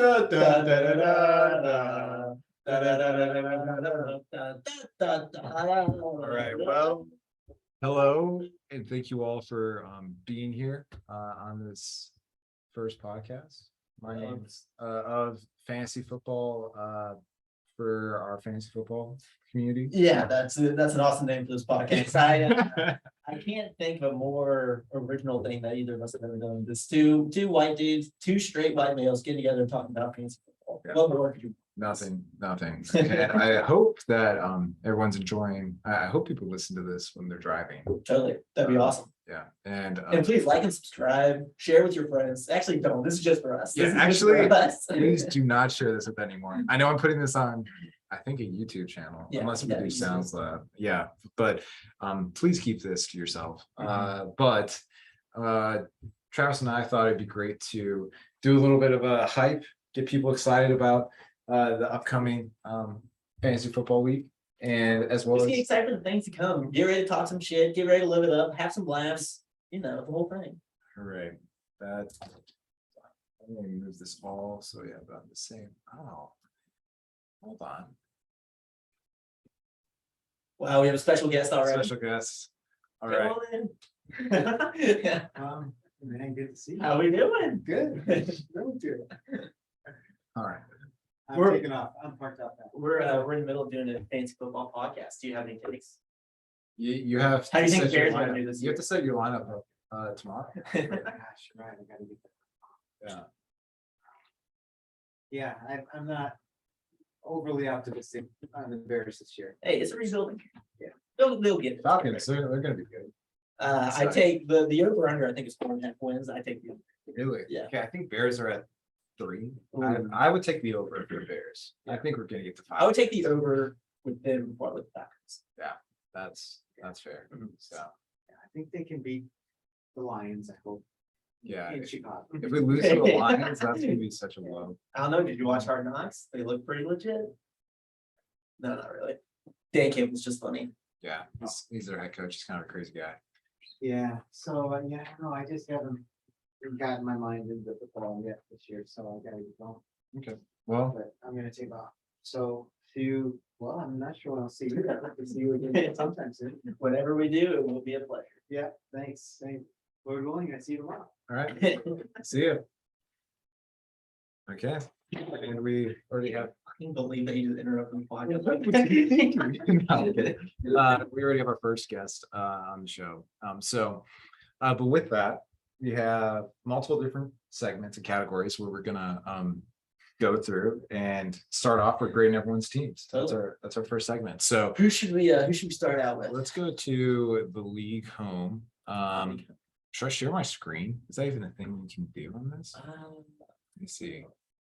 Da, da, da, da, da, da. All right. Well, hello, and thank you all for being here on this first podcast. My name's of fantasy football for our fantasy football community. Yeah, that's an awesome name for this podcast. I can't think of a more original thing that either of us have ever done. This two white dudes, two straight white males getting together and talking about fantasy football. Yeah. What more could you? Nothing. And I hope that everyone's enjoying. I hope people listen to this when they're driving. Totally, that'd be awesome. Yeah, and please like and subscribe, share with your friends. Actually, don't. This is just for us. Yeah, This is just for actually, us. please do not share this with anyone. I know I'm putting this on, I think, a YouTube channel, Yeah, unless we yeah, do YouTube. SoundCloud. Yeah, but please keep this to yourself. Travis and I thought it'd be great to do a little bit of a hype, get people excited about the upcoming fantasy football week, and as well Just as get excited for the things to come. Get ready to talk some shit. Get ready to live it up. Have some laughs. You know, the whole thing. hooray. That I'm gonna move this all so we have about the same. Oh, hold on. Wow, we have a special guest already. Special guest. All Come right. on in. Man, good to see you. How we doing? Good. Really good. All right. I'm We're- taking off. I'm parked out back. We're in the middle of doing a fantasy football podcast. Do you have any takes? You have. How do you to think set your Bears are gonna lineup. do this You have year? to set your lineup up tomorrow. Gosh, right. I gotta get that. Yeah. Yeah, I'm not overly optimistic on the Bears this year. Hey, it's a rebuilding. Yeah. They'll get it. Falcons, they're gonna be good. I take the over under. I think it's 4.5 wins. I take the over. Really? Yeah. Okay, I think Bears are at 3. Ooh. I would take the over for the Bears. I think we're gonna get to 5. I would take the over with them before with the Falcons. That's fair. So Yeah, I think they can beat the Lions, I hope, yeah, in Chicago. if we lose to the Lions, that's gonna be such a low. I don't know. Did you watch Hard Knocks? They look pretty legit. No, not really. Dan Campbell's was just funny. Yeah, he's their head coach. He's kind of a crazy guy. Yeah, so, yeah, no, I just haven't gotten my mind into football yet this year, so I gotta get going, Okay. Well, but I'm gonna take off. So, well, I'm not sure when I'll see you. I'd like to see you again sometime soon. Whatever we do, it will be a pleasure. Yeah, thanks. Same. Lord willing, I see you tomorrow. all right. See you. Okay. And we already have. I can't believe that you just interrupted the podcast. No, I'm kidding. We already have our first guest on the show. But with that, we have multiple different segments and categories where we're gonna go through and start off with grading everyone's teams. That's our first segment. So Who should we start out with? let's go to the league home. Should I share my screen? Is that even a thing you can do on this? Let me see.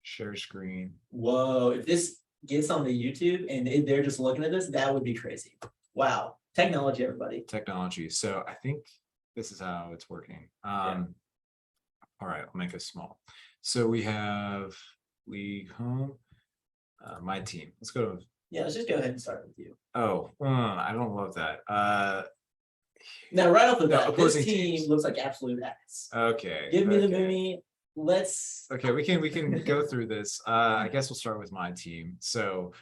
Share screen. Whoa, if this gets on the YouTube and they're just looking at this, that would be crazy. Wow. Technology, everybody. Technology. So I think this is how it's working. All right, I'll make it small. So we have league home, my team. Let's go to. Yeah, let's just go ahead and start with you. I don't love that. Now, right off the No, bat, this opposing team teams. looks like absolute ass. Okay. Give me the okay. movie. Let's. Okay, we can go through this. I guess we'll start with my team. So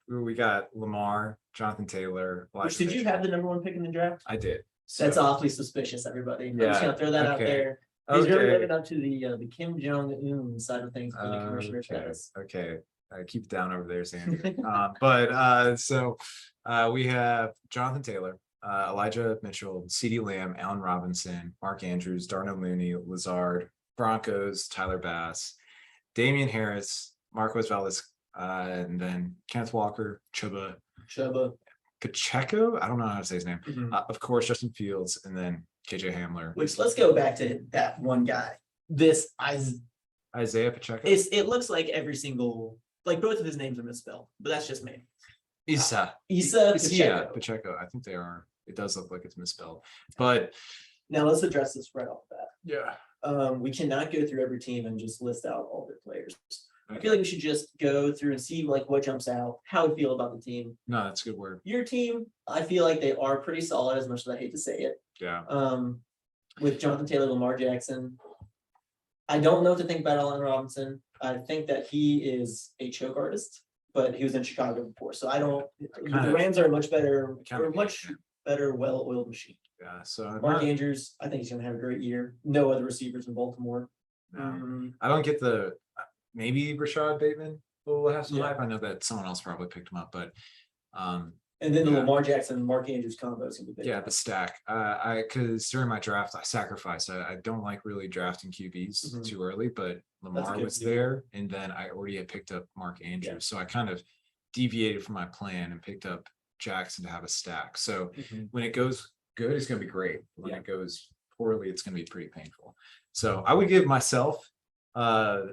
we got Lamar, Jonathan Taylor. Which, did you have the number 1 pick in the draft? I did. That's So- awfully suspicious, everybody. I'm just Yeah, gonna throw that out okay. there. He's really Okay. living up to the Kim Jong-un side of things for the commissioner status. Okay. Keep it down over there, Sandy. So we have Jonathan Taylor, Elijah Mitchell, CeeDee Lamb, Allen Robinson, Mark Andrews, Darnell Mooney, Lazard, Broncos, Tyler Bass, Damian Harris, Marquez Valdez, and then Kenneth Walker, Chuba Pacheco. I don't know how to say his name. Mhm. Of course, Justin Fields, and then KJ Hamler. Which, let's go back to that one guy. This Isaiah Pacheco. it looks like every single, like, both of his names are misspelled, but that's just me. Isa Pacheco. Pacheco. I think they are. It does look like it's misspelled, but Now let's address this right off the bat. yeah. We cannot go through every team and just list out all their players. I feel like we should just go through and see like what jumps out, how we feel about the team. No, that's a good word. Your team, I feel like they are pretty solid, as much as I hate to say it. Yeah. With Jonathan Taylor, Lamar Jackson, I don't know what to think about Allen Robinson. I think that he is a choke artist, but he was in Chicago before, so I don't. Kinda- The Rams are a much better, kinda or much better, well-oiled machine. Yeah, so I'm Mark not- Andrews, I think he's gonna have a great year. No other receivers in Baltimore. no. I don't get the, maybe Rashad Bateman will have some Yeah. hype. I know that someone else probably picked him up, but And then the Yeah. Lamar Jackson, Mark Andrews combo is gonna be big. yeah, the stack. Cause during my draft, I sacrificed. I don't like really drafting QBs Mhm. too early, but Lamar good was to do. there, and then I already had picked up Mark Andrews, so I kind of deviated from my plan and picked up Jackson to have a stack. So Mhm. when it goes good, it's gonna be great. When Yeah. it goes poorly, it's gonna be pretty painful. So I would give myself, I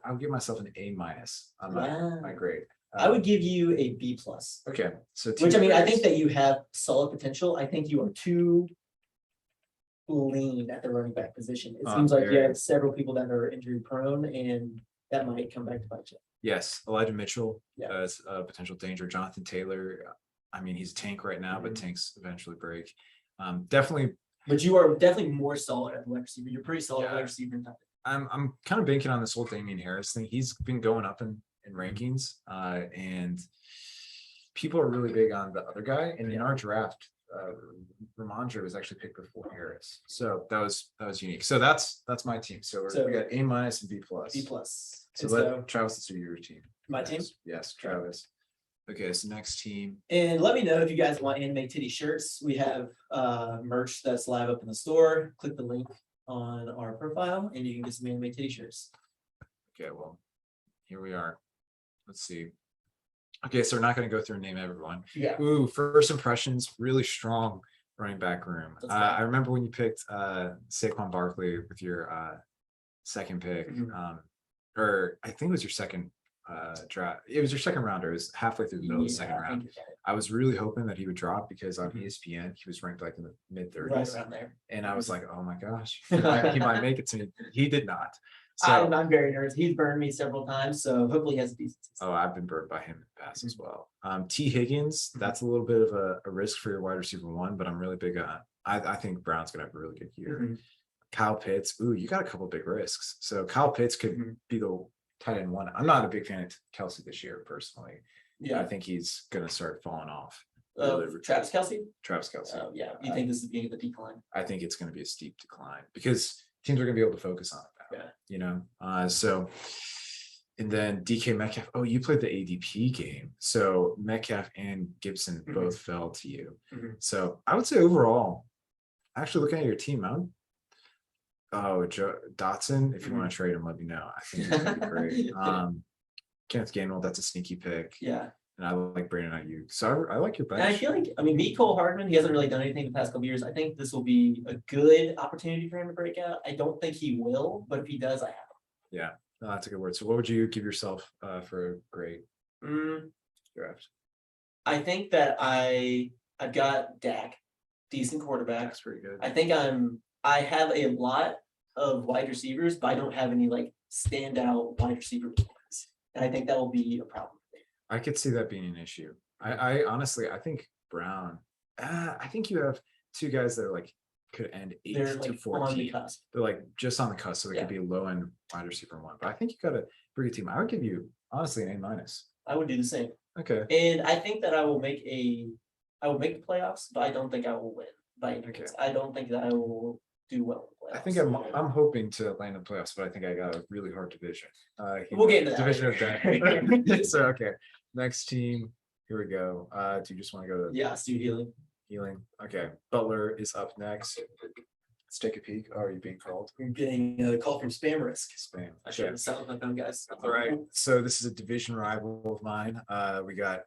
would give myself an A minus on my Wow. grade. I would give you a B plus, Okay, so which I mean, I grades. think that you have solid potential. I think you are too lean at the running back position. It seems like you very. have several people that are injury prone, and that might come back to bite you. Yes, Elijah Mitchell Yeah. is a potential danger. Jonathan Taylor, I mean, he's a tank right now, but Mhm. tanks eventually break. Definitely, But you are definitely more solid at wide receiver. You're pretty solid at Yeah. wide receiver. I'm kind of banking on this whole Damian Harris thing. He's been going up in Mm-hmm. rankings, and people are really big on the other guy. And in our draft, Ramondre was actually picked before Harris, so that was unique. So that's my team. So So- we got A minus and B plus. B plus. So And let Travis, let's do your team. my team. Yes, Travis. Okay, so next team. And let me know if you guys want anime titty shirts. We have merch that's live up in the store. Click the link on our profile and you can get some anime titty shirts. Okay, well, here we are. Let's see. Okay, so we're not going to go through and name everyone. Yeah. Ooh, first impressions, really strong running back room. Let's go. I remember when you picked Saquon Barkley with your second pick, Mhm. or I think it was your second draft. It was your second rounder. It was halfway through the middle of the second I think round. you're right. I was really hoping that he would drop because on Mhm. ESPN he was ranked like in the mid Right 30s, around there. and I was like, oh my gosh, he might make it to me. He did not. So I'm very nervous. He's burned me several times, so hopefully he has a decent season. oh, I've been burned by him in the past as well. T. Higgins, that's a little bit of a risk for your wide receiver one, but I'm really big on. I think Brown's gonna have a really good year. Mhm. Kyle Pitts, ooh, you got a couple big risks. So Kyle Pitts could Mhm. be the tight end one. I'm not a big fan of Kelsey this year personally. I Yeah. think he's gonna start falling off. Travis Kelsey. Travis Kelsey. Yeah. You think this is beginning of the decline? I think it's going to be a steep decline because teams are going to be able to focus on it now. Yeah. You know, so and then DK Metcalf. Oh, you played the ADP game, so Metcalf and Gibson Mhm. both fell to you. Mhm. So I would say overall, actually looking at your team, Dotson. If you want to trade him, let me know. I think he's going to be great. Kenneth Gainwell, that's a sneaky pick. Yeah. And I like Brandon Ayuk. So I like your bench. And I feel like, I mean, meet Cole Hardman, he hasn't really done anything the past couple years. I think this will be a good opportunity for him to break out. I don't think he will, but if he does, I have Yeah, no, that's a good word. So what would you give yourself for a great him. draft? I think that I've got Dak, decent quarterback. That's pretty good. I think I have a lot of wide receivers, but I don't have any like standout wide receiver ones. And I think that will be a problem. I could see that being an issue. I honestly, I think Brown. I think you have two guys that are like could end 8 They're to like on the 14. cusp. They're like just on the cusp, so they Yeah. could be a low end wide receiver one. But I think you got a pretty good team. I would give you honestly an A minus. I would do the same. Okay. And I think that I will make the playoffs, but I don't think I will win by any Okay. means. I don't think that I will do well in the playoffs. I think I'm hoping to land in the playoffs, but I think I got a really hard division. We'll get into that division later. of death. So okay, next team. Here we go. Do you just want to go to Yeah, Stu Healing. healing? Okay, Butler is up next. Let's take a peek. Oh, are you being called? I'm getting a call from Spam Risk. Spam. I should have set with my phone, guys. All right. So this is a division rival of mine. We got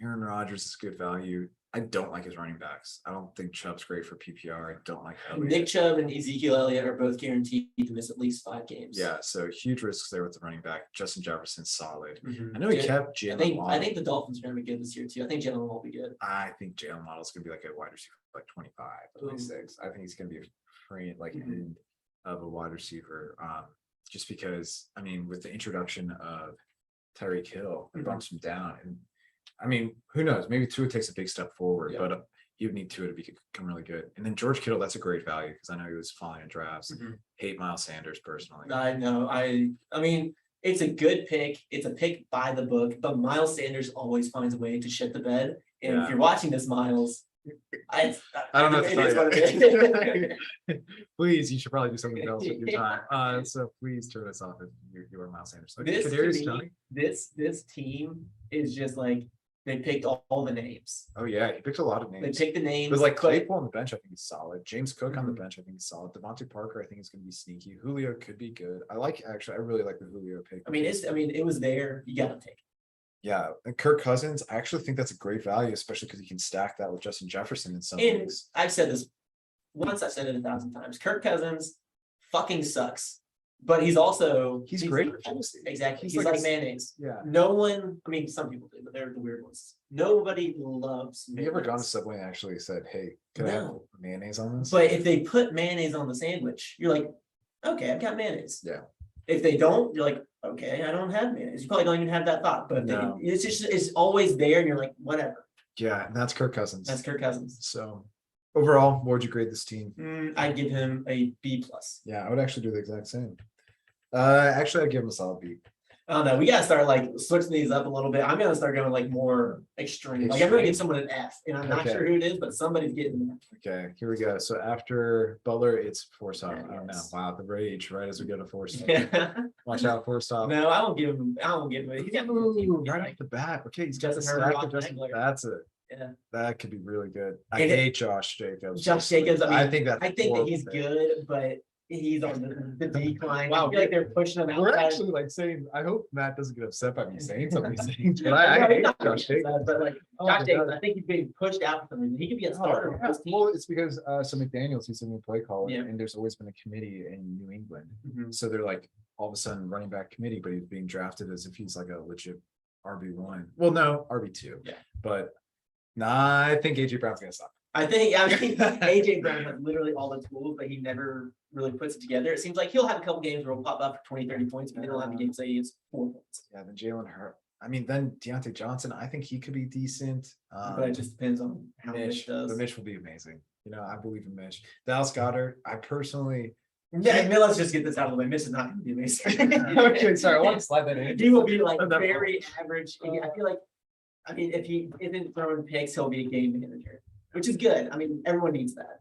Aaron Rodgers is good value. I don't like his running backs. I don't think Chubb's great for PPR. I don't like Elliott. Nick Chubb and Ezekiel Elliott are both guaranteed to miss at least 5 games. Yeah, so huge risks there with the running back. Justin Jefferson's solid. Mhm. I know he Ja- kept I Jalen think Waddle. I think the Dolphins are going to be good this year too. I think Jalen will be good. I think Jalen Waddle's gonna be like a wide receiver, like 25, 26. I think he's gonna be a free like Mhm. end of a wide receiver. Just because I mean, with the introduction of Tyreek Hill, it Mhm. bumps him down. And I mean, who knows? Maybe Tua takes a big step forward, Yeah. but you need Tua to become really good. And then George Kittle, that's a great value because I know he was falling in drafts. Hate Miles Sanders personally. I know. I mean, it's a good pick. It's a pick by the book, but Miles Sanders always finds a way to shit the bed. And Yeah. if you're watching this, Miles, I don't know. it is what it is. Please, you should probably do something else with your time. So please turn us off if you are Miles Sanders. Okay, This to Kadarius me, Toney? this team is just like they picked all the names. Oh yeah, he picked a lot of They names. picked the names. But like but- Claypool on the bench, I think he's solid. James Cook on the Mhm. bench, I think he's solid. Devontae Parker, I think he's going to be sneaky. Julio could be good. I really like the Julio pick. I mean, it was there. You gotta take it. Yeah, and Kirk Cousins, I actually think that's a great value, especially because he can stack that with Justin Jefferson in some And ways. I've said this once, I've said it 1,000 times. Kirk Cousins fucking sucks, but he's also He's great for fantasy. Exactly. He's He's like like a- mayonnaise. Yeah. No one, I mean, some people do, but they're the weird ones. Nobody loves Have you ever gone to mayonnaise. Subway and actually said, "Hey, can I have No. mayonnaise on this?" But if they put mayonnaise on the sandwich, you're like, okay, I've got mayonnaise. Yeah. If they don't, you're like, okay, I don't have mayonnaise. You probably don't even have that thought, but No. it's always there, and you're like, whatever. Yeah, and that's Kirk Cousins. That's Kirk Cousins. So overall, what would you grade this team? I'd give him a B plus. Yeah, I would actually do the exact same. Actually, I'd give him a solid B. I don't know. We gotta start like switching these up a little bit. I'm gonna start going like more extreme. Like I'm gonna Extreme? give someone an F, and I'm not Okay. sure who it is, but somebody's getting an Okay, here we go. So after Butler, it's Forsyth. I don't know. Yes. Wow, the rage right as we go to Forsyth. F. Watch out, Forsyth. No, I won't give him. I won't give him. He's got Ooh, right off the bat. Okay, he's got the Justin Herbert stack off of Justin. Eckler. That's it. Yeah. That could be really good. I And it- hate Josh Jacobs. Josh Jacobs. I mean, think that I think that he's good, but he's on the decline. Wow, I feel like they're pushing him We're outside. actually like saying, I hope Matt doesn't get upset by me saying something he's saying, but I hate Josh Jacobs. But like Oh Josh my Jacobs, God. I think he's being pushed out for some reason. He could be a Oh, starter yeah. for this team. Well, it's because so McDaniels, he's a new play caller, Yeah. and there's always been a committee in New England. Mhm. So they're like all of a sudden running back committee, but he's being drafted as if he's like a legit RB1. Well, no, RB2. Yeah. But nah, I think AJ Brown's gonna stop. I think AJ Brown has literally all the tools, but he never really puts it together. It seems like he'll have a couple games where he'll pop up for 20, 30 points, but then he'll have a game say it's 4 points. Yeah, then Jalen Hurt. I mean, then Deontay Johnson, I think he could be decent. But it just depends on how Mitch Mitch, does. but Mitch will be amazing. You know, I believe in Mitch. Dallas Goddard, I personally. Yeah, I mean, let's just get this out of the way. Mitch is not going to be amazing. Okay, sorry, I want to slide that in. He will be like That- very average. I feel like, I mean, if he isn't throwing picks, he'll be a game manager, which is good. I mean, everyone needs that.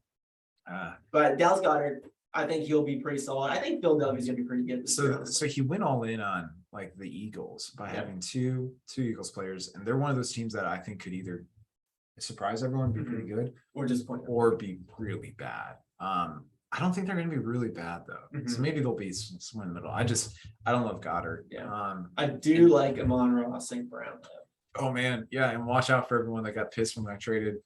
But Dallas Goddard, I think he'll be pretty solid. I think Philadelphia's gonna be pretty good. this year. So he went all in on like the Eagles by Yeah. having two Eagles players, and they're one of those teams that I think could either surprise everyone, be pretty good, Or disappointing. or be really bad. I don't think they're going to be really bad though. So Mhm. maybe they'll be somewhere in the middle. I don't love Goddard. Yeah. I do like Amon Ross St. Brown though. Oh man, yeah, and watch out for everyone that got pissed when I traded.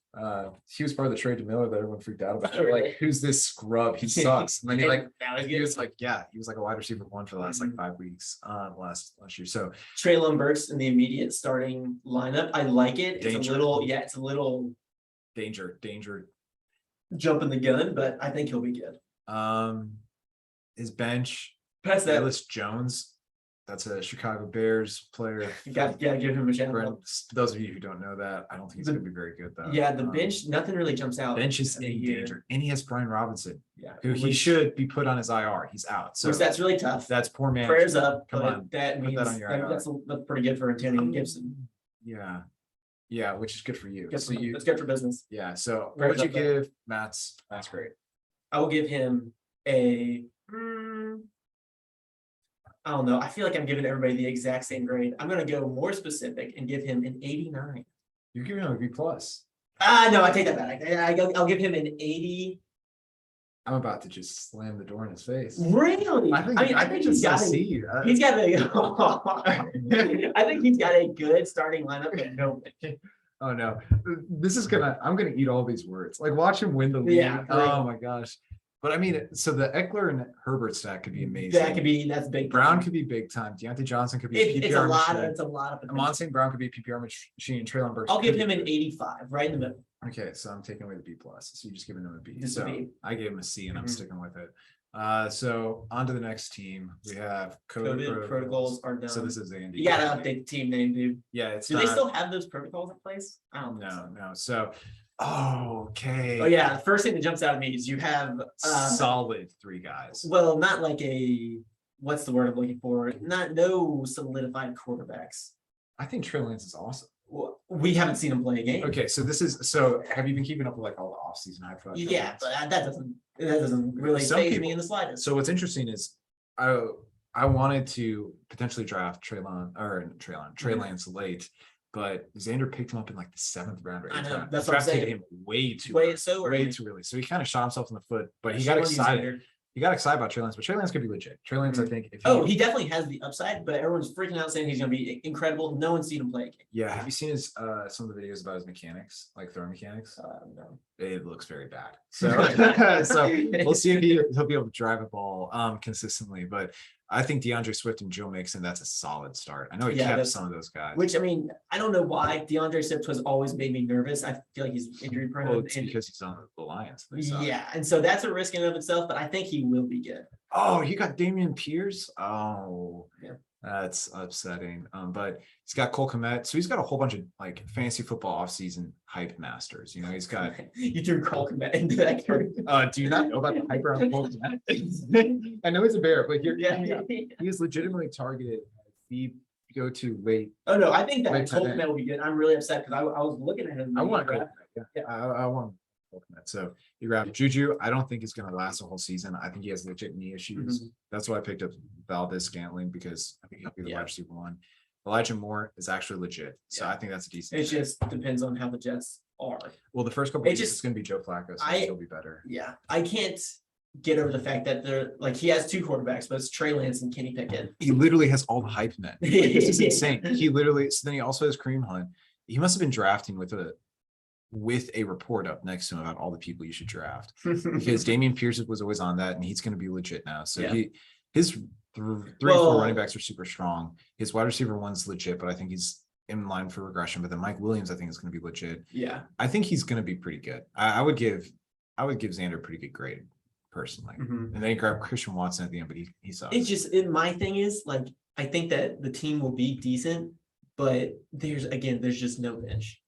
He was part of the trade to Miller that everyone freaked out about. Oh, really? Like, who's this scrub? He sucks. And then Now he's he getting was like, yeah, he was like a wide receiver one for the last like 5 weeks, last year. So Treylon Burks in the immediate starting lineup. I like it. It's Danger. it's a little danger. jump in the gun, but I think he'll be good. His bench, Past that, Ellis Jones. That's a Chicago Bears player. you gotta give him a shout For out. those of you who don't know that, I don't think he's The- going to be very good though. Yeah, the bench, nothing really jumps out. Bench is in in the year. danger, and he has Brian Robinson, Yeah, who he which- should be put on his IR. He's out. So which that's really tough. that's poor man. Prayers up, Come but on, that put means that on your IR. that's pretty good for Antonio Gibson. Yeah, which is good for you. Good So for, you, that's good for business. yeah. So what Prayers would you up there. give Matt's grade? I will give him a. I don't know. I feel like I'm giving everybody the exact same grade. I'm gonna go more specific and give him an 89. You're giving him a B plus. No, I take that back. I'll give him an 80. I'm about to just slam the door in his face. Really? I think he's just got see. he's got a. I think he's got a good starting lineup, but no. Oh no, I'm gonna eat all these words. Like watch him win the league. Yeah, Oh my gosh. But I mean, so the Eckler and Herbert stack could be amazing. That's big. Brown could be big time. Deontay Johnson could be a It's a PPR lot. machine. It's a lot of. Amon St. Brown could be a PPR machine. And Treylon Burks. I'll give could him be an good. 85, right in the middle. Okay, so I'm taking away the B plus. So you're just giving him a B. Just a So B. I gave him a C, and I'm Mhm. sticking with it. So on to the next team. We have COVID protocols are done. So this is Andy. You gotta update the team name, dude. Yeah, it's Do not, they still have those protocols in place? I don't know. No. So Oh, okay. Oh yeah, the first thing that jumps out at me is you have Solid three guys. well, not like what's the word I'm looking for? No solidified quarterbacks. I think Trey Lance is awesome. We haven't seen him play a game. Okay, so have you been keeping up with like all the offseason hype for Trey Yeah, Lance? but that doesn't really Some faze me people- in the slightest. So what's interesting is I wanted to potentially draft Trey Mhm. Lance late, but Xander picked him up in like the 7th round or I 8th know, round. that's what I'm Drafted saying. him way too Way early, so way early. too early. So he kind of shot himself in the foot, but he Shame got on you, excited. Xander. He got excited about Trey Lance, but Trey Lance could be legit. Trey Lance, I Mhm. think. If Oh, he definitely has the upside, but everyone's freaking out saying he's gonna be incredible. No one's seen him play a game. yeah. Have you seen his some of the videos about his mechanics, like throwing mechanics? No. It looks very bad. So so we'll see if he'll be able to drive a ball consistently. But I think DeAndre Swift and Joe Mixon, that's a solid start. I know he Yeah, kept that's- some of those guys. Which I mean, I don't know why DeAndre Swift has always made me nervous. I feel like he's injury prone. Well, it's and- because he's on the Lions. They suck. yeah, and so that's a risk in and of itself, but I think he will be good. Oh, you got Damian Pierce. Oh, Yeah. That's upsetting. But he's got Cole Kmet. So he's got a whole bunch of like fantasy football offseason hype masters. You know, he's got You threw Cole Kmet into that category. do you not know about the hype around Cole Kmet? I know he's a bear, but Yeah. he is legitimately targeted as the go-to late. Oh no, I think that Wait, Cole tight end. Kmet will be good. I'm really upset because I was looking at him. I want Cole Cole. Kmet. Yeah, I want Cole Kmet. So you grab Juju. I don't think it's going to last a whole season. I think he has legit knee issues. That's why I picked up Valdez Scantling, because I think he'll be the Yeah. wide receiver one. Elijah Moore is actually legit. So Yeah. I think that's a decent. It pick. just depends on how the Jets are. Well, the first couple it of weeks just- it's going to be Joe Flacco, so I- he'll be better. Yeah, I can't get over the fact that they're like he has two quarterbacks, but it's Trey Lance and Kenny Pickett. He literally has all the hype men. Like, this is insane. He literally. So then he also has Kareem Hunt. He must have been drafting with a report up next to him about all the people you should draft, because Damian Pierce was always on that, and he's going to be legit now. So Yeah. his three and Well- 4 running backs are super strong. His wide receiver one's legit, but I think he's in line for regression. But then Mike Williams, I think, is going to be legit. Yeah. I think he's going to be pretty good. I would give Xander a pretty good grade personally. Mhm. And then you grab Christian Watson at the end, but he sucks. It's just my thing is like I think that the team will be decent, but there's just no bench.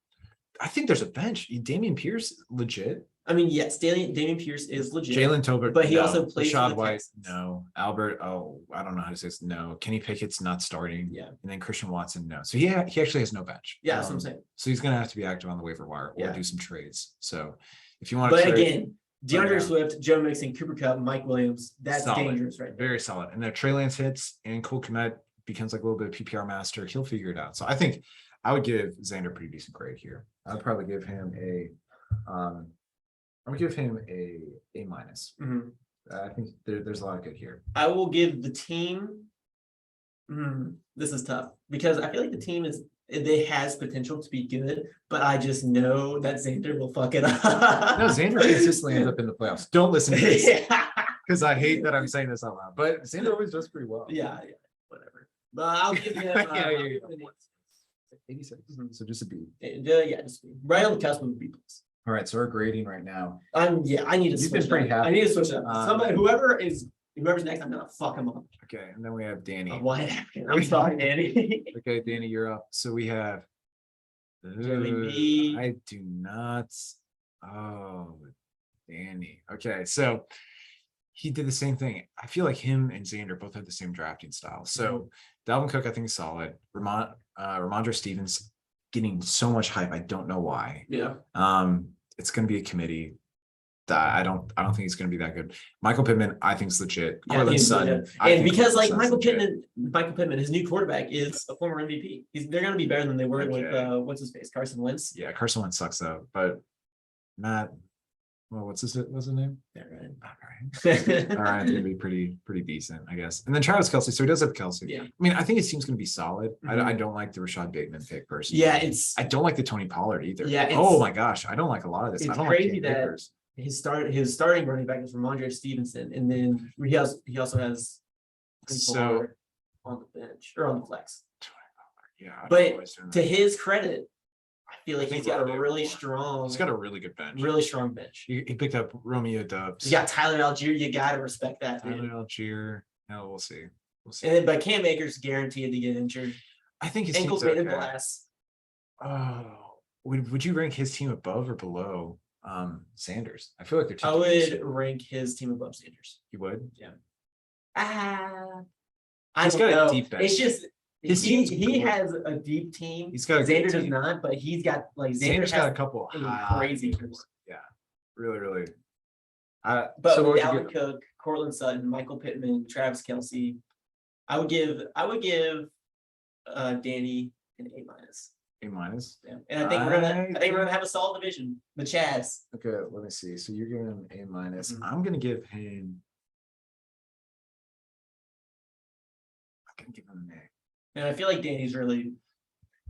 I think there's a bench. Damian Pierce, legit. I mean, yes, Damian Pierce is legit. Jalen Tolbert, but he no. also plays for Rashad the White, Texans. no. Albert, I don't know how to say this. No. Kenny Pickett's not starting. Yeah. And then Christian Watson, no. So he actually has no bench. Yeah, that's what I'm saying. So he's gonna have to be active on the waiver wire or Yeah. do some trades. So if you want But to again, DeAndre yeah. Swift, Joe Mixon, Cooper Kupp, Mike Williams, that's Solid. dangerous right there. very solid. And then Trey Lance hits and Cole Kmet becomes like a little bit of PPR master. He'll figure it out. So I think I would give Xander a pretty decent grade here. I'd probably give him a minus. Mhm. I think there's a lot of good here. I will give the team. This is tough because I feel like the team it has potential to be good, but I just know that Xander will fuck it up. No, Xander consistently ends up in the playoffs. Don't listen to this yeah, because I hate that I'm saying this out loud. But Xander always does pretty well. yeah, whatever. But I'll give him. Yeah, I'll yeah, give him 86. Mhm. So just a B. yeah, just right on the cusp of a B plus. All right. So we're grading right now. I need to You've switch been pretty it up. I happy. need to switch it up. Um, Somebody, whoever's next, I'm gonna fuck him up. Okay. And then we have Danny. I'm sorry, Danny. Okay, Danny, you're up. So we have. Joey B. I do not. Oh, Danny. Okay, so he did the same thing. I feel like him and Xander both have the same drafting style. So Dalvin Cook, I think, is solid. Ramondre Stevens getting so much hype. I don't know why. Yeah. It's going to be a committee. That I don't think he's going to be that good. Michael Pittman, I think is legit. Yeah, Cortland he's Sutton, legit. I And think because like Cortland Sutton's Michael Pittman, his new quarterback is a former MVP. They're going to be better than they were with Okay. what's his face, Carson Wentz. Yeah, Carson Wentz sucks though. But Matt, well, what's his name? Yeah, All right, it's gonna be pretty decent, I guess. And then Travis Kelce, so he does have Kelce. Yeah. I mean, I think his team's gonna be solid. I Mhm. don't like the Rashad Bateman pick personally. Yeah, it's I don't like the Tony Pollard either. Yeah, it's- Oh my gosh, I don't like a lot of this. I it's don't crazy like Cam that- Akers. his starting running back is Ramondre Stevenson, and then he also has Tony So- Pollard on the bench or on the flex. Yeah, I don't But know why he's doing To that. his credit, I feel like I think he's got a Rodney really won. strong, He's got a really good bench. really strong bench. He picked up Romeo Dubs. You got Tyler Algier, you gotta respect that, dude. Tyler Algier. No, we'll see. We'll see. And then, but Cam Akers guaranteed to get injured. I think his Ankles team's made him okay. glass. Oh, would you rank his team above or below Sanders? I feel like they're two I different would rank his team above Sanders. You would? I He's don't got a know. deep bench. It's just His he team's good. has a deep team. He's got a good Xander does team. not, but he's got like Xander Sanders got a has couple a high crazy games. teams. Yeah, really. But So what with would you Dalvin Cook, Cortland Sutton, Michael Pittman, Travis Kelce, I would give Danny an A minus. A minus? Yeah. And I think we're gonna have a solid division. The Chaz. Okay, let me see. So you're giving him A minus. Mhm. I'm gonna give him an A. And I feel like Danny's really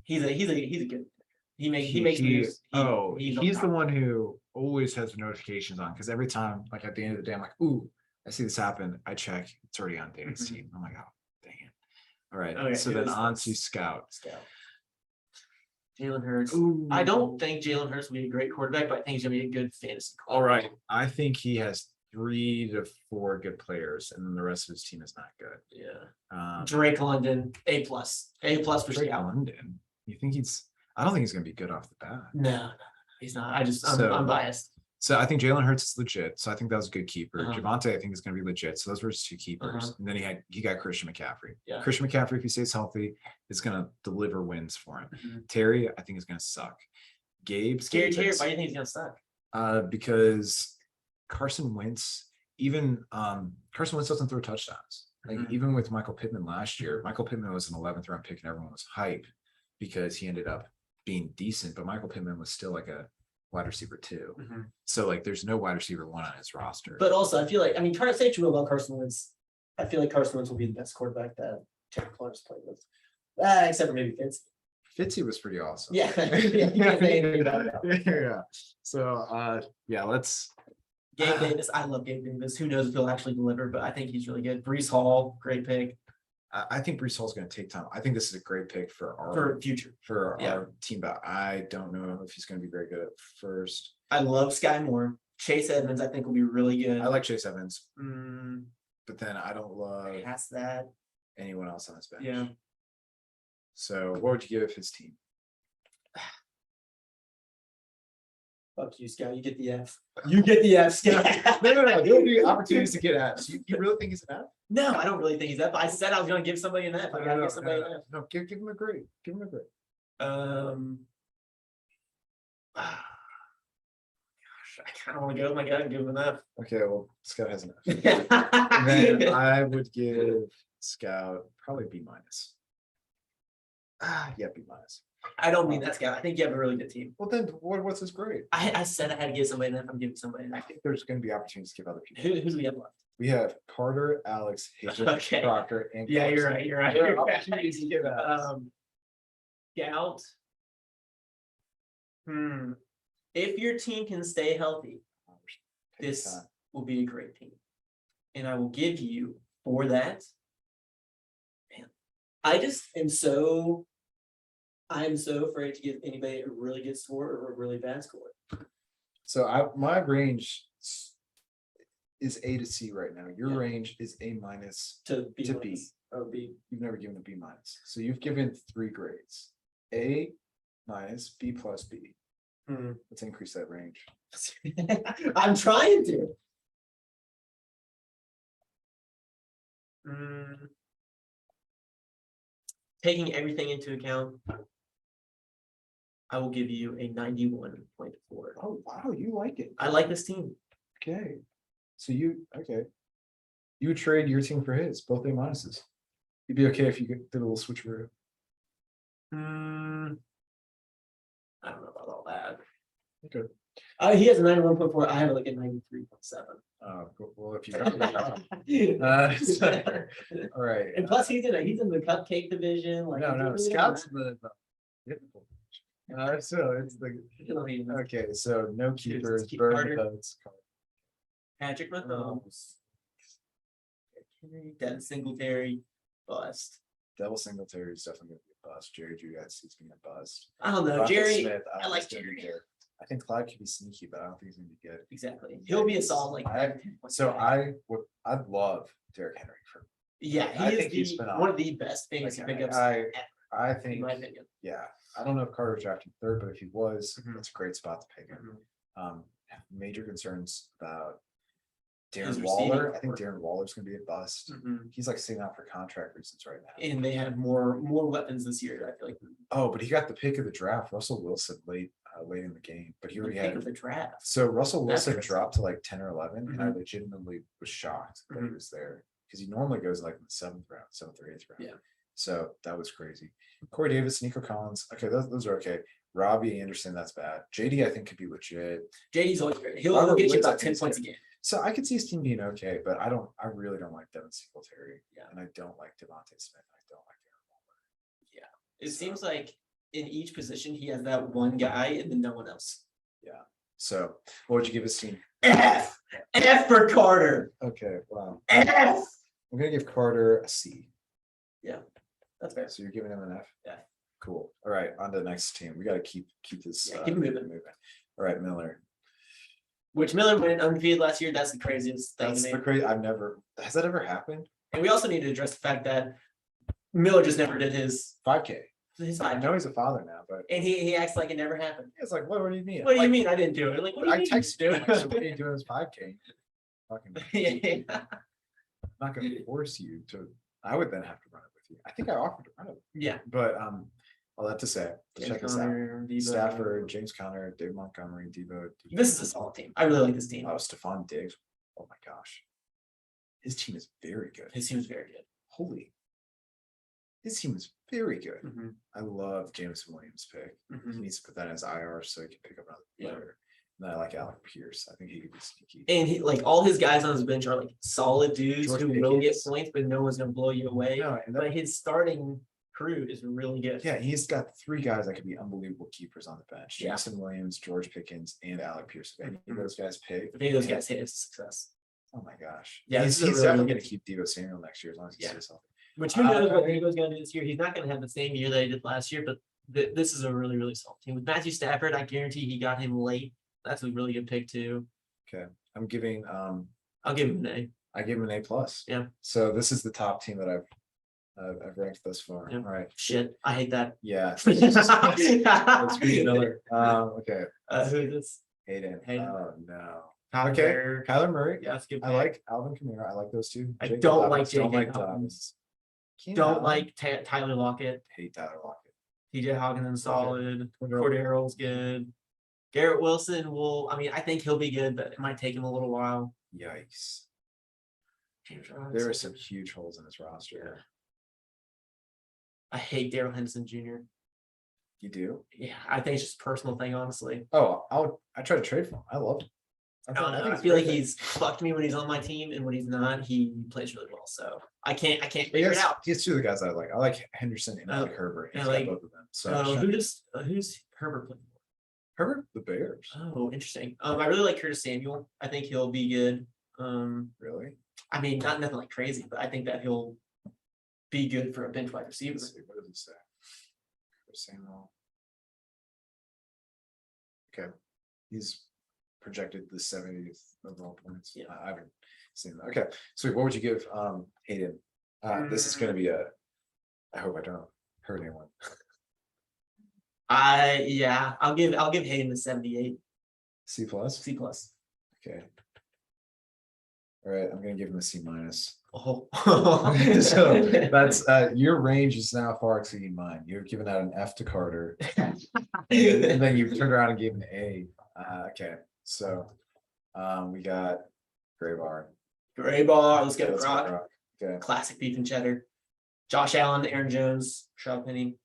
he's a good he makes moves. He's the one who always has the notifications on because every time, like at the end of the day, I'm like, ooh, I see this happen. I check, it's already on Danny's Mhm. team. I'm like, oh, dang it. All right. Okay, so who then is on this? to Scout. Jalen Hurts. Ooh. I don't think Jalen Hurts will be a great quarterback, but I think he's gonna be a good fantasy All quarterback. right. I think he has 3 to 4 good players, and then the rest of his team is not good. Yeah. Drake London, A plus for Drake Scout. London. You think I don't think he's gonna be good off the bat. No, he's not. So- I'm biased. So I think Jalen Hurts is legit. So I think that was a good keeper. Uh-huh. Javonte, I think is going to be legit. So those were his 2 keepers. Uh-huh. And then he got Christian McCaffrey. Yeah. Christian McCaffrey, if he stays healthy, is going to deliver wins for him. Mhm. Terry, I think is going to suck. Scary Terry, why do you think he's gonna suck? Because Carson Wentz, even Carson Wentz doesn't throw touchdowns. Like Mhm. even with Michael Pittman last year, Michael Pittman was an 11th round pick and everyone was hype because he ended up being decent, but Michael Pittman was still like a wide receiver 2. So like there's no wide receiver 1 on his roster. But also, I feel like say what you will about Carson Wentz. I feel like Carson Wentz will be the best quarterback that Terry Clark's played with, except for maybe Fitz. Fitzy was pretty awesome. Yeah, yeah, you can't say anything about that. Yeah. So let's Gabe Davis, I love Gabe Davis. Who knows if he'll actually deliver, but I think he's really good. Brees Hall, great pick I think Brees Hall's going to take time. I think this is a great pick for for future. our team, but I don't know if he's going to be very good at first. I love Sky Moore. Chase Edmonds, I think, will be really good. I like Chase Evans, Mm, but then I don't love past that. anyone else on his bench. Yeah. So what would you give his team? Fuck you, Scout. You get the F. You get the F, Scout. No. There'll be opportunities to get at. You really think he's an F? No, I don't really think he's F. I said I was gonna give somebody an F. I gotta give somebody an F. No, give him a grade. Give him a grade. Gosh, I kind of want to go with my gut and give him an F. Okay, well, Scout has an F. Then I would give Scout probably B minus. Yeah, B minus. I don't mean that, Scout. I think you have a really good team. Well, then what's his grade? I said I had to give somebody an F. I'm giving somebody an I F. think there's going to be opportunities to give other people. Who do we have left? We have Carter, Alex, Hazel, Okay. Proctor, and Yeah, you're Carson. right. You're right. There are You're right. opportunities to give out. Scout. If your team can stay healthy, Take your this time. will be a great team. And I will give you for that. Man, I'm so afraid to give anybody a really good score or a really bad score. So my range is A to C right now. Your Yeah. range is A minus To B. To B. minus Or B. You've never given a B minus. So you've given 3 grades. A minus, B plus, B. Let's increase that range. I'm trying to. Taking everything into account, I will give you a 91.4. Oh, wow, you like it. I like this team. Okay. So you would trade your team for his, both A minuses. You'd be okay if you did a little switcheroo. I don't know about all that. Okay. He has a 91.4. I have like a 93.7. Well, if you all right. And plus, he's in the cupcake division. Like No, Scout's the so it's the the okay. So no keepers, keep burn Carter. the votes. Patrick Mahomes, Devin Singletary, bust. Devil Singletary is definitely gonna be a bust. Jerry Judy, he's gonna bust. I don't know, Devontae Jerry. Smith, I don't like think he's gonna be Jerry. good. I think Clyde could be sneaky, but I don't think he's gonna be good. Exactly. He'll be a solid I'd love Derrick Henry for. Yeah, I he think he's is phenomenal. one of the best fantasy pickups. I in think my opinion. yeah. I don't know if Carter was drafting third, but if he was, Mhm. that's a great spot to pick him. Major concerns about His Darren receiving Waller. I think core. Darren Waller's gonna be a bust. Mhm. He's like sitting out for contract reasons right now. And they have more weapons this year. I feel like Oh, but he got the pick of the draft, Russell Wilson, late in the game, but he the already pick had. of the draft. So Russell That's Wilson crazy. dropped to like 10 or 11, and I Mhm. legitimately was shocked that he Mhm. was there because he normally goes like in the 7th round, 7th or 8th round. Yeah. So that was crazy. Corey Davis, Nico Collins. Okay, those are okay. Robbie Anderson, that's bad. JD, I think could be legit. JD's always great. He'll Robert get you Woods, I about think 10 is points a good. game. So I could see his team being okay, but I really don't like Devin Singletary. Yeah. And I don't like Devontae Smith. I don't like Aaron Waller. It So- seems like in each position he has that one guy and then no one else. So what would you give his team? F for Carter. Okay, wow. F. I'm gonna give Carter a C. That's fair. So you're giving him an F? Yeah. Cool. All right, on to the next team. We gotta keep this. Yeah, keep it moving. All right, Miller. Which Miller went undefeated last year. That's the craziest thing That's to the me. crazy. Has that ever happened? And we also need to address the fact that Miller just never did his 5K. I 5K. know he's a father now, but And he acts like it never happened. it's like, what do you mean? What do you Like, mean I didn't do it? Like, what do you I mean? texted you. Like, so what are you doing this 5K? Fucking, Yeah. I'm not gonna force you to. I would then have to run it with you. I think I offered to run it, Yeah. but all that to say, James check this out. Conner, Debo. Stafford, James Conner, Dave Montgomery, Debo. This is a solid team. I really like this team. Oh, Stephon Diggs. Oh my gosh. His team is very good. His team is very good. Holy. His team is very good. Mhm. I love Jameson Williams' pick. He Mhm. needs to put that in his IR so he can pick up another Yeah. player. And then I like Alec Pierce. I think he could be sneaky. And he, like all his guys on his bench are like solid dudes George who will get Pickens. points, but no one's gonna blow you away. No, and But his starting crew is really good. yeah, he's got 3 guys that could be unbelievable keepers on the bench. Yeah. Jameson Williams, George Pickens, and Alec Pierce. If any of Mhm. those guys pick, If any of those guys hit, it's a success. oh my gosh. Yeah, he's this is a really definitely good going to keep Debo Samuel next year as long as he Yeah. stays healthy. Which who knows what Debo's gonna do this year? He's not gonna have the same year that he did last year, but this is a really, really solid team. With Matthew Stafford, I guarantee he got him late. That's a really good pick too. I'm giving I'll give him an A. I give him an A plus. Yeah. So this is the top team that I've ranked thus far. Yeah. All right. Shit, I hate that. Yeah. Let's read another. Okay. Who is this? Hayden. Hayden. Oh no. Kyler Okay. Murray. Kyler Murray. Yeah, that's a good. I pick. like Alvin Kamara. I like those two. I J.K. don't like Dobbins, don't J.K. like Dobbins. Dobbins. Keenan Don't Allen, like Tyler Lockett. hate Tyler Lockett. TJ Hawkinson solid. Cordero. Cordero's good. Garrett Wilson I think he'll be good, but it might take him a little while. Yikes. James There Robinson. are some huge holes in his roster. I hate Daryl Henderson Jr. You do? Yeah, I think it's just a personal thing, honestly. Oh, I try to trade for him. I love him. I don't know. I he's feel like great. he's fucked me when he's on my team, and when he's not, he plays really well. So I can't He figure has, it out. he has 2 of the guys I like. I like Henderson and I Oh, like Herbert. and He's I got like- both of them. So Who's Herbert playing Herbert, the Bears. for? Oh, interesting. I really like Curtis Samuel. I think he'll be good. Really? Not nothing like crazy, but I think that he'll be good for a bench wide receiver. Let's see. What does it say? Samuel. Okay. He's projected the 70th overall points. Yeah. I haven't seen that. Okay. So what would you give Hayden? This is gonna be I hope I don't hurt anyone. I'll give Hayden a 78 C plus? C plus. Okay. All right, I'm gonna give him a C minus. Oh, So that's your range is now far exceeding mine. You've given out an F to Carter, and then you turned around and gave an A. Okay, so we got Gray Bar. Gray bar. Let's get Let's go Brock. Brock. Okay. Classic beef and cheddar. Josh Allen, Aaron Jones, Sharp Penny.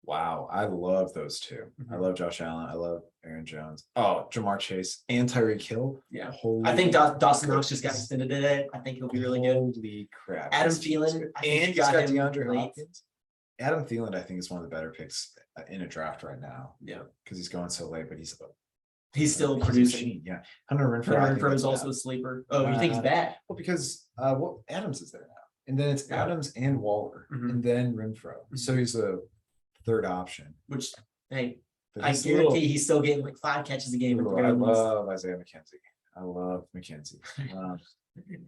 Wow, I love those 2. I Mhm. love Josh Allen. I love Aaron Jones. Oh, Jamar Chase and Tyreek Hill. Yeah. Holy I think Dawson Knox just got goodness. extended today. I think he'll be really good. Holy crap. Adam this team is Thielen, good. I think And you he's got got him DeAndre late. Hopkins. Adam Thielen, I think, is one of the better picks in a draft right now Yeah. because he's going so late, but he's Still a producing. machine. Yeah. Hunter Renfrow. I think Renfro is that's also bad. a sleeper. Oh, you think he's bad? Well, because Adams is there now. And then it's Yeah. Adams and Waller Mhm. and then Renfro. So he's a third option. Which, hey, But I he's a guarantee little- he's still getting like 5 catches a game. at the Ooh, very I least. love Isaiah McKenzie. I love McKenzie.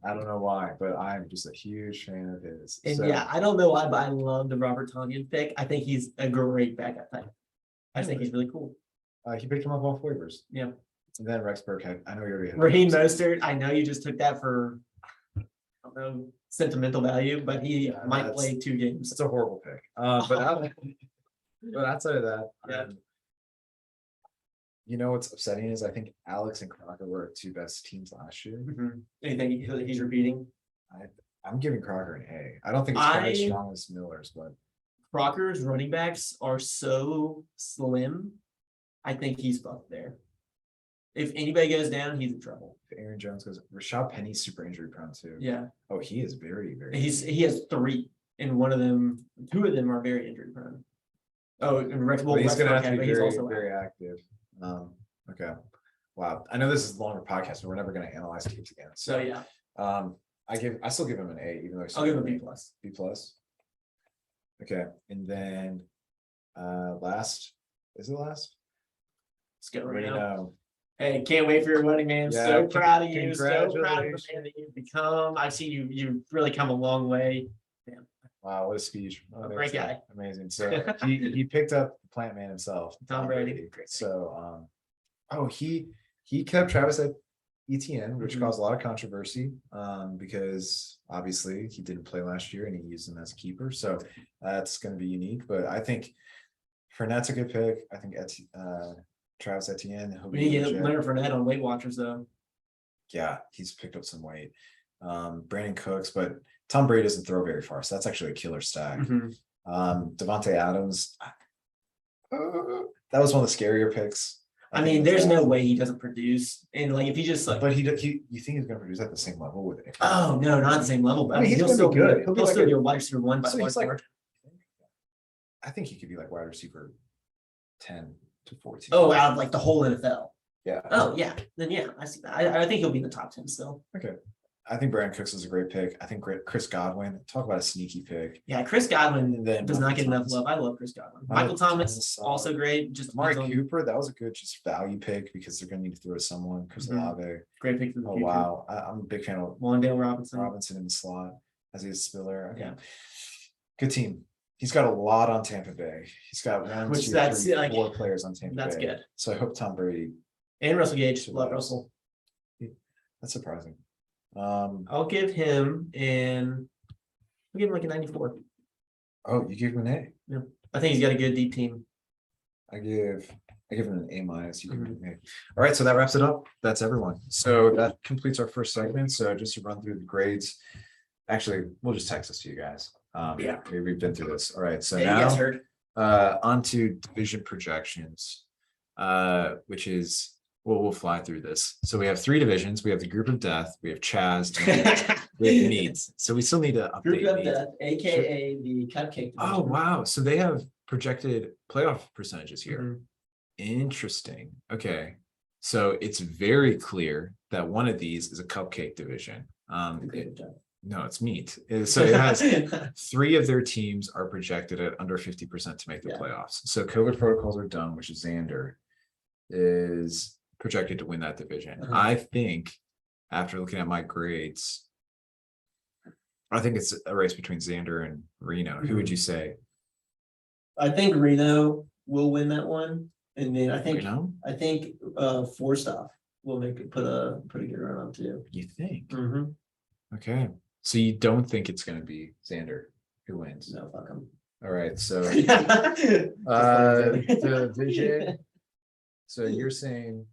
I don't know why, but I'm just a huge fan of his. And So, yeah, I don't know why, but I love the Robert Tonyan pick. I think he's a great backup type. I think he's really cool. he picked him up off waivers. Yeah. And then Rex Burkhead. I know you already had. Raheem Mostert, I know you just took that for, I don't know, sentimental value, but he Yeah, might that's- play 2 games. It's a horrible pick. But outside of that, Yeah. you know what's upsetting is I think Alex and Crocker were our 2 best teams last year. Anything he's repeating? I'm giving Crocker an A. I don't think it's quite as I- strong as Miller's, but Crocker's running backs are so slim. I think he's fucked there. If anybody goes down, he's in trouble. if Aaron Jones goes, Rashad Penny's super injury prone too. Yeah, Oh, he is very, very. he has 3, and 2 of them are very injury prone. Oh, and Rex, well, But he's Rex gonna have to Burkhead, be but he's very, also very active. Okay. Wow. I know this is a longer podcast, but we're never gonna analyze teams again. so yeah, I still give him an A, even though. I'll give him a B plus. B plus. Okay, and then last, is it last? Let's go right now. Reno. Hey, can't wait for your wedding, man. Yeah, So proud of you. So proud of the congratulations. man that you've become. I've seen you. You've really come a long way. Wow, what a speech. Great guy. Amazing. So he picked up the plant man himself. Tom Brady. So he kept Travis at ETN, which Mhm. caused a lot of controversy because obviously he didn't play last year and he used him as a keeper. So that's going to be unique. But I think Fournette's a good pick. I think Travis Etienne. he'll We be need to get legit. Leonard Fournette on Weight Watchers though. Yeah, he's picked up some weight. Brandon Cooks, but Tom Brady doesn't throw very far, so that's actually a killer stack. Devontae Adams. That was one of the scarier picks. I mean, there's no way he doesn't produce. And like, if he just like, But you think he's going to produce at the same level with it? oh no, not the same level, but I mean, he's he'll gonna still be good. He'll, He'll be still like be a wide receiver 1 by So large he's like, margin. I think he could be like wide receiver 10 to 14. Oh, out of like the whole NFL. Yeah. Oh yeah, then yeah, I see that. I think he'll be in the top 10 still. Okay. I think Brandon Cooks is a great pick. I think Chris Godwin. Talk about a sneaky pick. Yeah, Chris Godwin And then does not get Michael enough love. I love Chris Godwin. Michael Michael Thomas Thomas, also great. Just Amari depends on- Cooper, that was a good just value pick because they're going to need to throw to someone. Chris Mhm. Olave. great pick for the Oh future. wow, I'm a big fan of Wandale Robinson. Robinson in the slot as he's Spiller. Okay. Yeah. Good team. He's got a lot on Tampa Bay. He's got 1, Which 2, that's, 3, like, 4 players on Tampa That's Bay. good. So I hope Tom Brady. And Russell Gage. So Love that- Russell. That's surprising. I'll give him I'll give him like a 94. Oh, you give him an A. I think he's got a good deep team. I give him an A minus. You give him Mm-hmm. an A. All right, so that wraps it up. That's everyone. So that completes our first segment. So just to run through the grades. Actually, we'll just text this to you guys. Yeah. We've been through this. All right, so Yeah, you guys now heard. onto division projections, which is we'll fly through this. So we have 3 divisions. We have the group of death. We have Chaz. We have needs. So we still need to Group update of needs. Death, aka the Cupcake. Oh Division. wow! So they have projected playoff percentages here. Mhm. Interesting. Okay, so it's very clear that one of these is a cupcake division. No, it's meat. So it has 3 of their teams are projected at under 50% to make the Yeah. playoffs. So COVID protocols are done, which is Xander is projected to win that division. Uh-huh. I think after looking at my grades, I think it's a race between Xander and Reno. Who would you say? I think Reno will win that one, and then I think Reno? Forstaff will put a good run on too. You think? Mm-hmm. Okay. So you don't think it's going to be Xander who wins? No, fuck him. All right. So The the division. So you're saying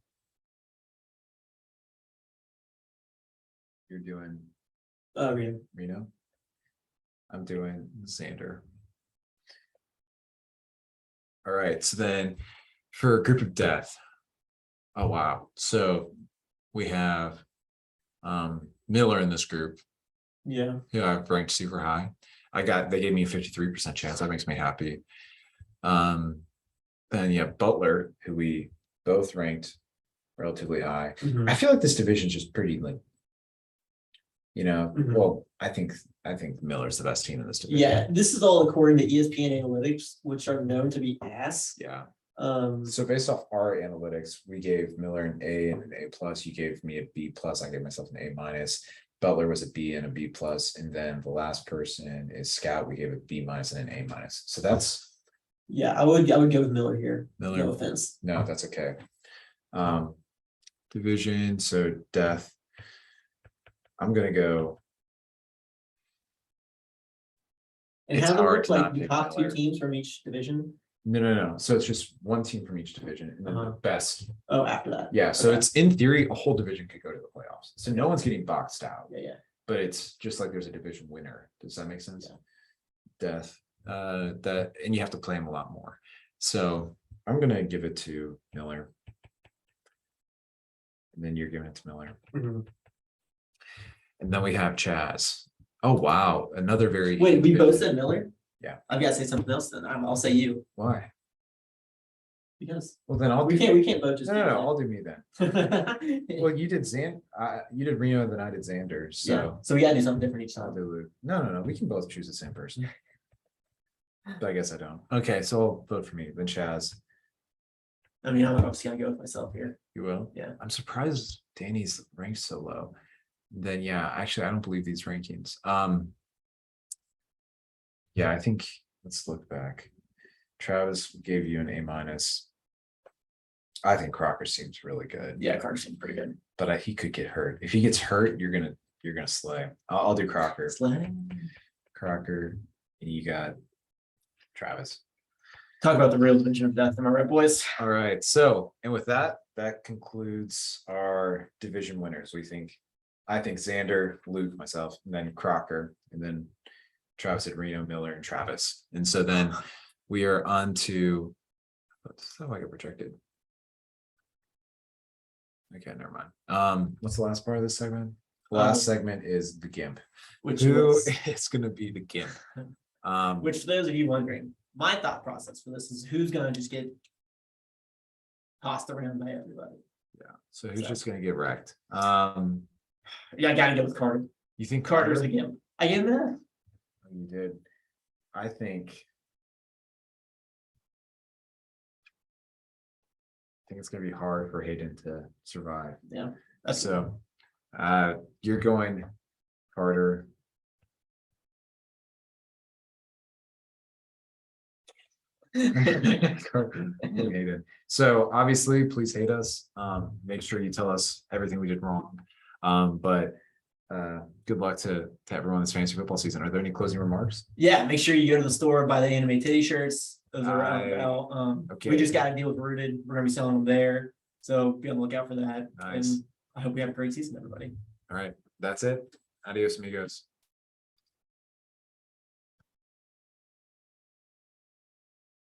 you're doing Reno? I'm doing Xander. All right. So then for a group of death. Oh wow. So we have Miller in this group. Yeah. Yeah, I've ranked super high. They gave me a 53% chance. That makes me happy. Then yeah, Butler, who we both ranked relatively high. Mhm. I feel like this division is just pretty like, Mhm. well, I think Miller's the best team in this division. Yeah, this is all according to ESPN analytics, which are known to be ass. Yeah. Um, So based off our analytics, we gave Miller an A and an A plus. You gave me a B plus. I gave myself an A minus. Butler was a B and a B plus, and then the last person is Scout. We gave a B minus and an A minus. So that's Yeah, I would go with Miller here. Miller. No offense. No, that's okay. Division, so Death. I'm gonna go. And It's have it hard look to like not the pick top two Miller. teams from each division. No. So it's just one team from each division, and then the best. Oh, after that. Yeah. So Okay. it's in theory a whole division could go to the playoffs. So no one's getting boxed out. Yeah. But it's just like there's a division winner. Does that make sense? Yeah. Death. That and you have to play him a lot more. So I'm gonna give it to Miller. And then you're giving it to Miller. Mhm. And then we have Chaz. Oh wow, another very Wait, we both division. said Miller? Yeah. I've got to say something else then. I'll say you Why? because Well then I'll we can't vote just. no, I'll do me then. do Well, you did you did Reno, then I did Xander. yeah. So So we gotta do something different each I'll time. do Luke. No. We can both choose the same person. But I guess I don't. Okay, so I'll vote for me. Then Chaz, I mean, I'm obviously gonna go with myself here. you will? Yeah. I'm surprised Danny's ranked so low. Then yeah, actually I don't believe these rankings. Yeah, I think let's look back. Travis gave you an A minus. I think Crocker seems really good. Yeah, Carson, pretty good. But he could get hurt. If he gets hurt, you're gonna slay. I'll do Crocker. Crocker, and you got Travis. Talk about the real division of death. Am I right, boys? All right. So, and with that, that concludes our division winners. I think Xander, Luke, myself, and then Crocker, and then Travis at Reno, Miller, and Travis. And so then we are on to, how I get projected. Okay, never mind. What's the last part of this segment? The last segment is the GIMP. Which Who was, is going to be the GIMP? which for those of you wondering, my thought process for this is who's gonna just get tossed around by everybody. Yeah. So who's just going to get wrecked? Yeah, I gotta go with Carter. You think Carter's Carter? again. I gave him that. You did. I think it's gonna be hard for Hayden to survive. Yeah. That's So you're going Carter. Carter, Hayden. So obviously, please hate us. Make sure you tell us everything we did wrong. But good luck to everyone this fantasy football season. Are there any closing remarks? Yeah, make sure you go to the store, buy the anime titty shirts. Those are I- out. okay. We just got to deal with Rooted. We're gonna be selling them there, so be on the lookout for that. Nice. And I hope we have a great season, everybody. All right, that's it. Adios, amigos.